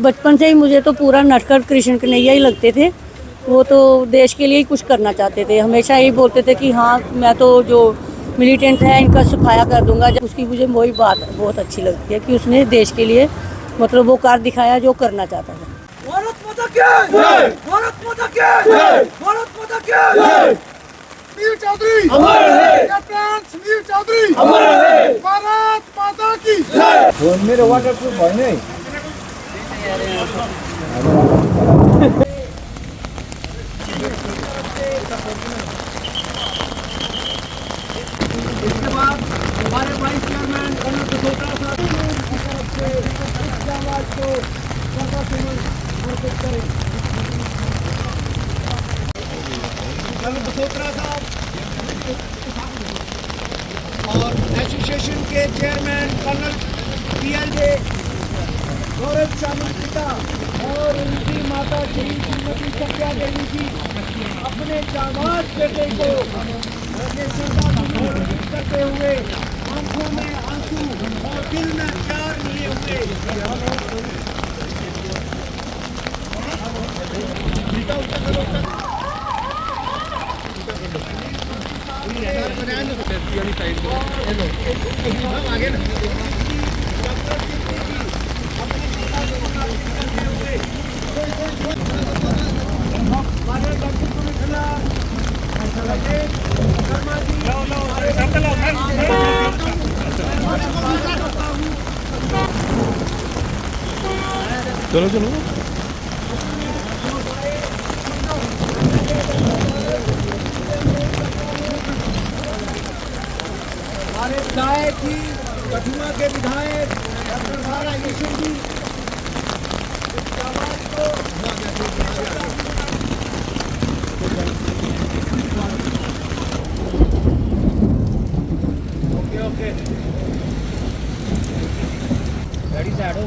बचपन से ही मुझे तो पूरा नटखट कृष्ण कन्हैया ही लगते थे। वो तो देश के लिए ही कुछ करना चाहते थे, हमेशा यही बोलते थे कि हाँ मैं तो जो मिलिटेंट है इनका सफाया कर दूंगा। जब उसकी मुझे वही बात बहुत अच्छी लगती है कि उसने देश के लिए मतलब वो कर दिखाया जो करना चाहता था। भारत माता की जय, भारत माता की जय, भारत माता की जय। सुनील चौधरी अमर है, कैप्टन सुनील चौधरी अमर है, भारत माता की जय। फोन मेरो वाटरप्रूफ भयो नि। इसके बाद हमारे वाइस चेयरमैन कर्नल बसोत्रा साहब इस आवाज को श्रद्धासुमन अर्पित करें। कर्नल बसोत्रा साहब और एसोसिएशन के चेयरमैन कर्नल PLJ गौरव चावल पिता और उनकी माता श्री श्रीमती सत्या देवी जी अपने जाबाज बेटे को श्रद्धासुमन अर्पित करते हुए आंखों में आंसू और दिल में प्यार लिए हुए चलो चलो हमारे विधायक जी कठुआ के विधायक डॉक्टर धारा यशव जी इस आवाज को ओके गाड़ी से आड़ो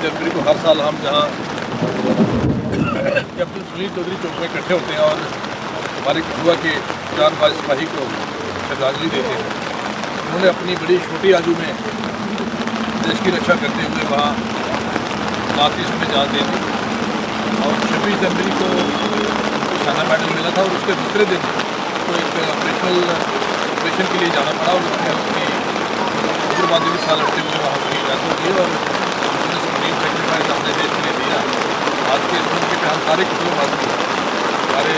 जनवरी को हर साल हम जहाँ कैप्टन सुनील चौधरी चौक में इकट्ठे होते हैं और हमारे कठुआ के जानबाज सिपाही को श्रद्धांजलि देते हैं। उन्होंने अपनी बड़ी छोटी आयु में देश की रक्षा करते हुए वहाँ नॉर्थ ईस्ट में जान दी थी और 26 जनवरी को शाना मेडल मिला था और उसके दूसरे दिन तो एक ऑपरेशन के लिए जाना पड़ा और उसमें अपनी कुर्बानी भी साल लड़ते हुए वहाँ की डेथ हो गई और सेक्रीफाइस अपने देश के लिए दिया। आज के इस मौके पर हम सारे कुटुंबवासी हमारे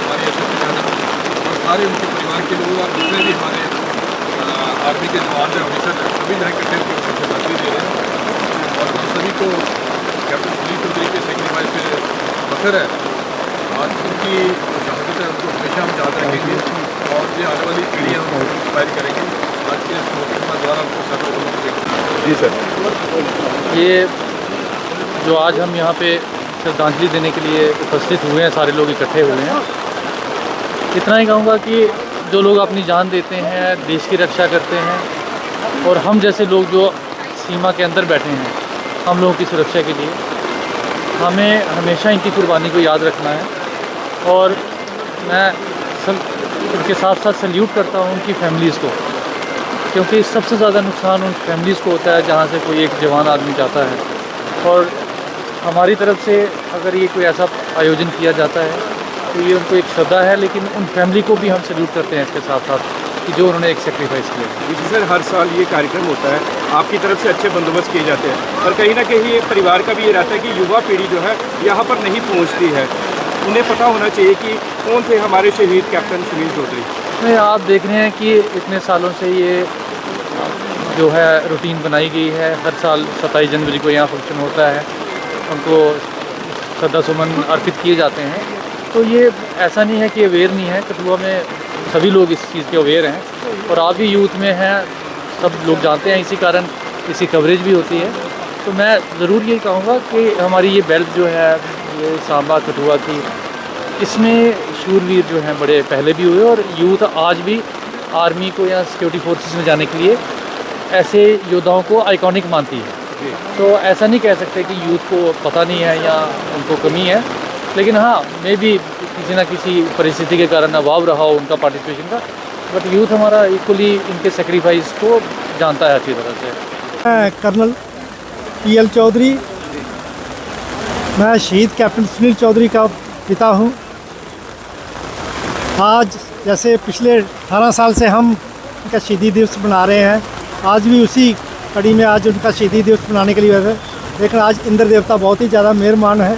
हमारी एसोसिएशन और सारे उनके परिवार के लोग और दूसरे भी हमारे आर्मी के जवान हैं ऑफिसर हैं सभी यहाँ इकट्ठे होकर उनको श्रद्धांजलि दे रहे हैं और हम सभी को कैप्टन सुनील चौधरी के सेक्रीफाइस पे फख्र है। आज उनकी शहादत है उनको हमेशा हम याद रखेंगे और ये आने वाली पीढ़ियाँ हम इंस्पायर करेंगे। आज के इस मुकदमा द्वारा उनको सजा होनी चाहिए। जी सर। ये जो आज हम यहाँ पे श्रद्धांजलि देने के लिए उपस्थित हुए हैं, सारे लोग इकट्ठे हुए हैं, इतना ही कहूँगा कि जो लोग अपनी जान देते हैं, देश की रक्षा करते हैं, और हम जैसे लोग जो सीमा के अंदर बैठे हैं हम लोगों की सुरक्षा के लिए, हमें हमेशा इनकी कुर्बानी को याद रखना है। और मैं उनके साथ साथ सल्यूट करता हूँ उनकी फैमिलीज़ को, क्योंकि सबसे ज़्यादा नुकसान उन फैमिलीज़ को होता है जहाँ से कोई एक जवान आदमी जाता है। और हमारी तरफ से अगर ये कोई ऐसा आयोजन किया जाता है तो ये उनको एक श्रद्धा है, लेकिन उन फैमिली को भी हम सल्यूट करते हैं इसके साथ साथ कि जो उन्होंने एक सेक्रीफाइस किया। जी सर, हर साल ये कार्यक्रम होता है, आपकी तरफ से अच्छे बंदोबस्त किए जाते हैं, और कहीं ना कहीं ये परिवार का भी ये रहता है कि युवा पीढ़ी जो है यहाँ पर नहीं पहुँचती है। उन्हें पता होना चाहिए कि कौन थे हमारे शहीद कैप्टन सुनील चौधरी। नहीं, आप देख रहे हैं कि इतने सालों से ये जो है रूटीन बनाई गई है, हर साल 27 जनवरी को यहाँ फंक्शन होता है, उनको श्रद्धा सुमन अर्पित किए जाते हैं। तो ये ऐसा नहीं है कि अवेयर नहीं है, कठुआ में सभी लोग इस चीज़ के अवेयर हैं, और आप भी यूथ में हैं, सब लोग जानते हैं, इसी कारण इसकी कवरेज भी होती है। तो मैं ज़रूर यही कहूँगा कि हमारी ये बेल्ट जो है, ये सांबा कठुआ की, इसमें शूरवीर जो हैं बड़े पहले भी हुए, और यूथ आज भी आर्मी को या सिक्योरिटी फोर्सेस में जाने के लिए ऐसे योद्धाओं को आइकॉनिक मानती है। तो ऐसा नहीं कह सकते कि यूथ को पता नहीं है या उनको कमी है, लेकिन हाँ, मे भी किसी न किसी परिस्थिति के कारण अभाव रहा हो उनका पार्टिसिपेशन का, बट यूथ हमारा इक्वली इनके सेक्रीफाइस को जानता है अच्छी तरह से। मैं कर्नल PL चौधरी, मैं शहीद कैप्टन सुनील चौधरी का पिता हूँ। आज जैसे पिछले 18 साल से हम उनका शहीदी दिवस मना रहे हैं, आज भी उसी कड़ी में आज उनका शहीदी दिवस मनाने के लिए हुए थे, लेकिन आज इंद्र देवता बहुत ही ज़्यादा मेहरबान है,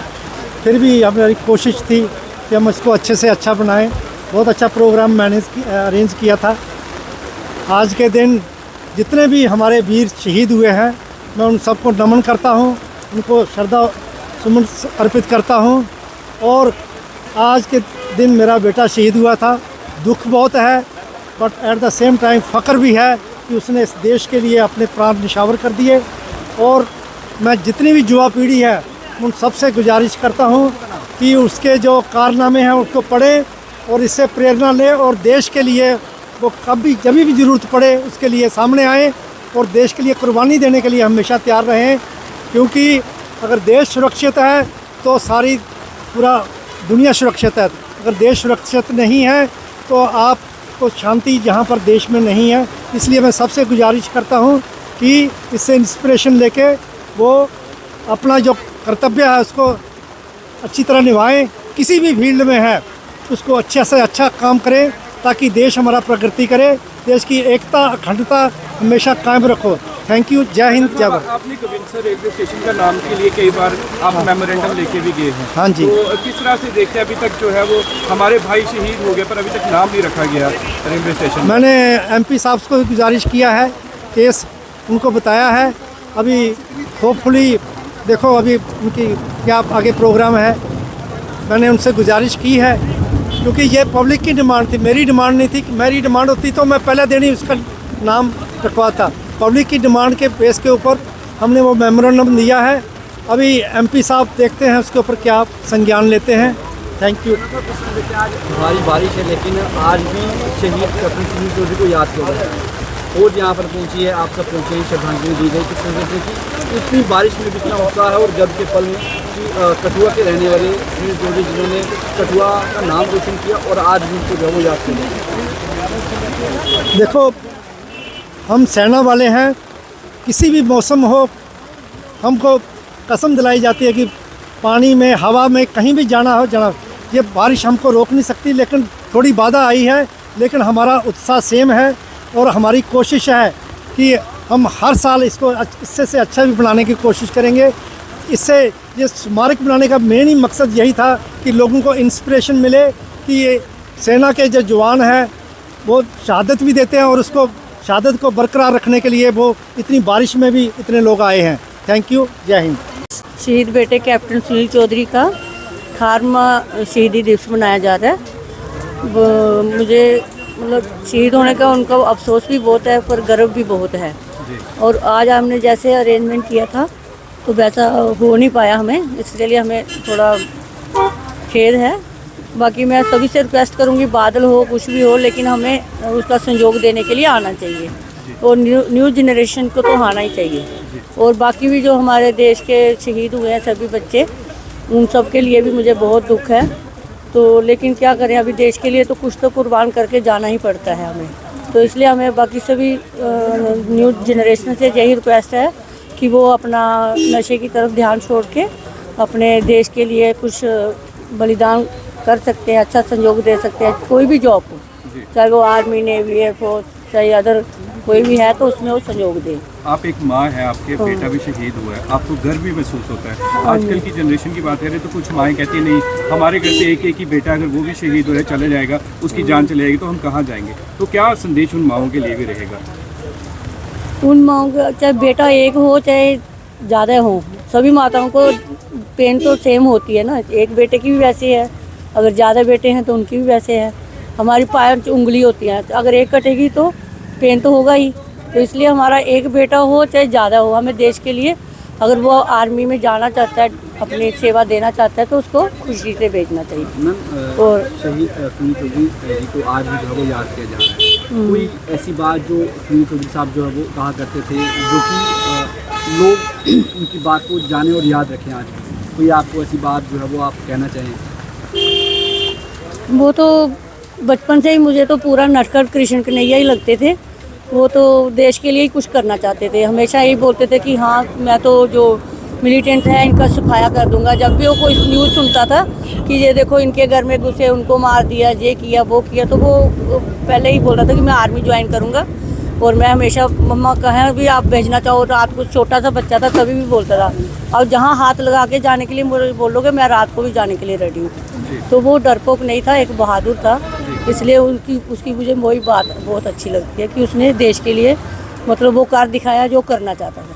फिर भी हमारी कोशिश थी कि हम इसको अच्छे से अच्छा बनाएं। बहुत अच्छा प्रोग्राम अरेंज किया था। आज के दिन जितने भी हमारे वीर शहीद हुए हैं, मैं उन सबको नमन करता हूं, उनको श्रद्धा सुमन अर्पित करता हूं। और आज के दिन मेरा बेटा शहीद हुआ था, दुख बहुत है, but at the same time फ़ख्र भी है कि उसने इस देश के लिए अपने प्राण निछावर कर दिए। और मैं जितनी भी युवा पीढ़ी है उन सबसे गुजारिश करता हूं कि उसके जो कारनामे हैं उसको पढ़ें और इससे प्रेरणा लें, और देश के लिए वो कभी जब भी ज़रूरत पड़े उसके लिए सामने आएँ और देश के लिए कुर्बानी देने के लिए हमेशा तैयार रहें। क्योंकि अगर देश सुरक्षित है तो सारी पूरा दुनिया सुरक्षित है। अगर देश सुरक्षित नहीं है तो आपको शांति जहाँ पर देश में नहीं है। इसलिए मैं सबसे गुजारिश करता हूँ कि इससे इंस्पिरेशन लेके वो अपना जो कर्तव्य है उसको अच्छी तरह निभाएं, किसी भी फील्ड में है उसको अच्छे से अच्छा काम करें, ताकि देश हमारा प्रगति करे, देश की एकता अखंडता हमेशा कायम रखो। Thank you. जय हिंद, जय भारत। आपने गोविंदसर रेलवे स्टेशन का नाम के लिए कई बार आप मेमोरेंडम लेके भी गए हैं। हाँ जी। तो किस तरह से देखते हैं, अभी तक जो है वो हमारे भाई शहीद हो गए पर अभी तक नाम नहीं रखा गया रेलवे स्टेशन। मैंने MP साहब को गुजारिश किया है, केस उनको बताया है। अभी होपफुली देखो अभी उनकी क्या आगे प्रोग्राम है। मैंने उनसे गुजारिश की है, क्योंकि ये पब्लिक की डिमांड थी, मेरी डिमांड नहीं थी। मेरी डिमांड होती तो मैं पहले दिन ही उसका नाम रखवाता। पब्लिक की डिमांड के बेस के ऊपर हमने वो मेमोरेंडम दिया है। अभी MP साहब देखते हैं उसके ऊपर क्या संज्ञान लेते हैं। Thank you. भारी बारिश है, लेकिन आज भी शहीद कैप्टन सुनील चौधरी को याद किया गया है। और यहाँ पर पहुँची है, आप सब पहुँचे हैं, श्रद्धांजलि दी गई। किस तरह की इतनी बारिश में भी इतना उत्साह है, और गर्व के पल में कि कठुआ के रहने वाले सुनील चौधरी जिन्होंने कठुआ का नाम रोशन किया, और आज भी उनको जो वो याद किया। देखो, हम सेना वाले हैं, किसी भी मौसम हो हमको कसम दिलाई जाती है कि पानी में, हवा में, कहीं भी जाना हो जाना। ये बारिश हमको रोक नहीं सकती, लेकिन थोड़ी बाधा आई है, लेकिन हमारा उत्साह सेम है और हमारी कोशिश है कि हम हर साल इसको इससे से अच्छा भी बनाने की कोशिश करेंगे। इससे ये स्मारक बनाने का मेन ही मकसद यही था कि लोगों को इंस्पिरेशन मिले कि ये सेना के जो जवान हैं वो शहादत भी देते हैं, और उसको शहादत को बरकरार रखने के लिए वो इतनी बारिश में भी इतने लोग आए हैं। Thank you. जय हिंद। शहीद बेटे कैप्टन सुनील चौधरी का 18वां शहीदी दिवस मनाया जा रहा है। मुझे मतलब शहीद होने का उनका अफसोस भी बहुत है पर गर्व भी बहुत है। और आज हमने जैसे अरेंजमेंट किया था तो वैसा हो नहीं पाया हमें, इसलिए हमें थोड़ा खेद है। बाकी मैं सभी से रिक्वेस्ट करूंगी, बादल हो कुछ भी हो, लेकिन हमें उसका सहयोग देने के लिए आना चाहिए और न्यू जनरेशन को तो आना ही चाहिए। और बाकी भी जो हमारे देश के शहीद हुए हैं सभी बच्चे, उन सब के लिए भी मुझे बहुत दुख है। तो लेकिन क्या करें, अभी देश के लिए तो कुछ तो कुर्बान करके जाना ही पड़ता है हमें। तो इसलिए हमें बाकी सभी न्यू जनरेशन से यही रिक्वेस्ट है कि वो अपना नशे की तरफ ध्यान छोड़ के अपने देश के लिए कुछ बलिदान कर सकते हैं, अच्छा संयोग दे सकते हैं। कोई भी जॉब हो, चाहे वो आर्मी, नेवी, एयरफोर्स, चाहे अदर कोई भी है तो उसमें वो सहयोग दे। आप एक माँ है, आपके बेटा भी शहीद हुआ है, आपको गर्व भी महसूस होता है। आजकल की जनरेशन की बात करें तो कुछ माएँ कहती हैं नहीं, हमारे घर से एक ही बेटा अगर वो भी शहीद हो चले जाएगा, उसकी जान चली जाएगी तो हम कहाँ जाएंगे। तो क्या संदेश उन माओं के लिए भी रहेगा? उन माओं का चाहे बेटा एक हो चाहे ज़्यादा हो, सभी माताओं को पेन तो सेम होती है ना। एक बेटे की भी वैसे है, अगर ज़्यादा बेटे हैं तो उनकी भी वैसे है। हमारी 5 उंगली होती हैं, अगर एक कटेगी तो पेन तो होगा ही। तो इसलिए हमारा एक बेटा हो चाहे ज़्यादा हो, हमें देश के लिए अगर वो आर्मी में जाना चाहता है, अपनी सेवा देना चाहता है तो उसको खुशी से भेजना चाहिए। मैम, और शहीद सुनील चौधरी जी को आज भी जो है वो याद किया जा रहा है। कोई ऐसी बात जो सुनील चौधरी साहब जो है वो कहा करते थे जो कि लोग उनकी बात को जाने और याद रखें आज भी? कोई आपको ऐसी बात जो है वो आप कहना चाहें? वो तो बचपन से ही मुझे तो पूरा नटखट कृष्ण कन्हैया ही लगते थे। वो तो देश के लिए ही कुछ करना चाहते थे, हमेशा यही बोलते थे कि हाँ मैं तो जो मिलिटेंट है इनका सफाया कर दूंगा। जब भी वो कोई न्यूज़ सुनता था कि ये देखो इनके घर में घुसे, उनको मार दिया, ये किया वो किया, तो वो पहले ही बोल रहा था कि मैं आर्मी ज्वाइन करूँगा। और मैं हमेशा मम्मा कहें भी आप भेजना चाहो, रात को छोटा सा बच्चा था तभी भी बोलता था, और जहाँ हाथ लगा के जाने के लिए मुझे बोलोगे मैं रात को भी जाने के लिए रेडी हूँ। तो वो डरपोक नहीं था, एक बहादुर था। इसलिए उसकी मुझे वही बात बहुत अच्छी लगती है कि उसने देश के लिए मतलब वो कर दिखाया जो करना चाहता था।